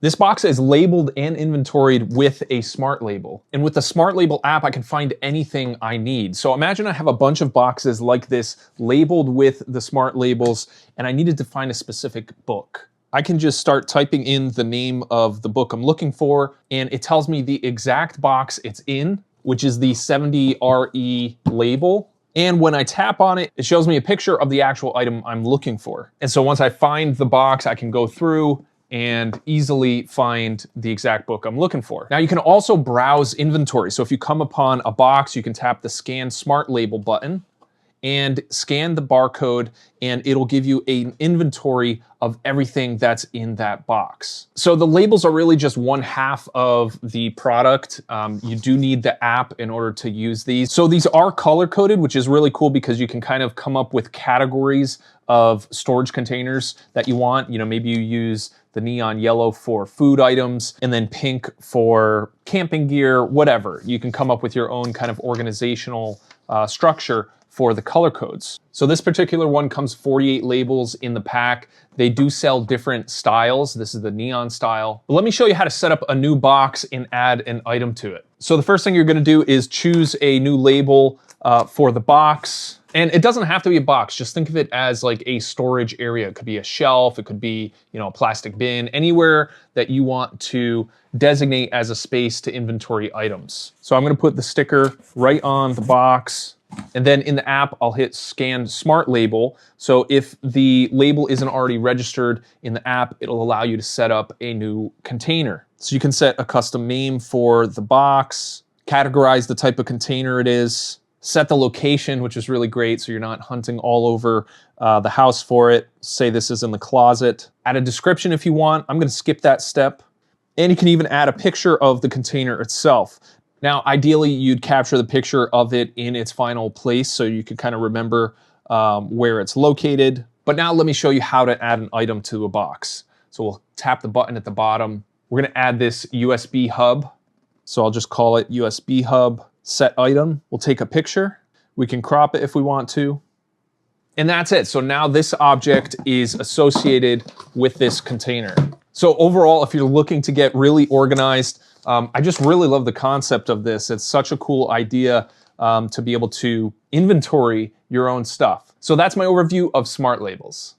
This box is labeled and inventoried with a Smart Label. And with the Smart Label app, I can find anything I need. So imagine I have a bunch of boxes like this labeled with the Smart Labels, and I needed to find a specific book. I can just start typing in the name of the book I'm looking for, and it tells me the exact box it's in, which is the 70RE label. And when I tap on it, it shows me a picture of the actual item I'm looking for. And so once I find the box, I can go through and easily find the exact book I'm looking for. Now you can also browse inventory. So if you come upon a box, you can tap the Scan Smart Label button and scan the barcode, and it'll give you an inventory of everything that's in that box. So the labels are really just one half of the product. You do need the app in order to use these. So these are color-coded, which is really cool because you can kind of come up with categories of storage containers that you want. You know, maybe you use the neon yellow for food items and then pink for camping gear, whatever. You can come up with your own kind of organizational structure for the color codes. So this particular one comes 48 labels in the pack. They do sell different styles. This is the neon style. But let me show you how to set up a new box and add an item to it. So the first thing you're gonna do is choose a new label for the box. And it doesn't have to be a box. Just think of it as like a storage area. It could be a shelf, it could be, you know, a plastic bin, anywhere that you want to designate as a space to inventory items. So I'm gonna put the sticker right on the box. And then in the app, I'll hit Scan Smart Label. So if the label isn't already registered in the app, it'll allow you to set up a new container. So you can set a custom name for the box, categorize the type of container it is, set the location, which is really great, so you're not hunting all over the house for it. Say this is in the closet. Add a description if you want. I'm gonna skip that step. And you can even add a picture of the container itself. Now, ideally, you'd capture the picture of it in its final place so you could kind of remember where it's located. But now let me show you how to add an item to a box. So we'll tap the button at the bottom. We're gonna add this USB hub. So I'll just call it USB hub set item. We'll take a picture. We can crop it if we want to. And that's it. So now this object is associated with this container. So overall, if you're looking to get really organized, I just really love the concept of this. It's such a cool idea to be able to inventory your own stuff. So that's my overview of Smart Labels.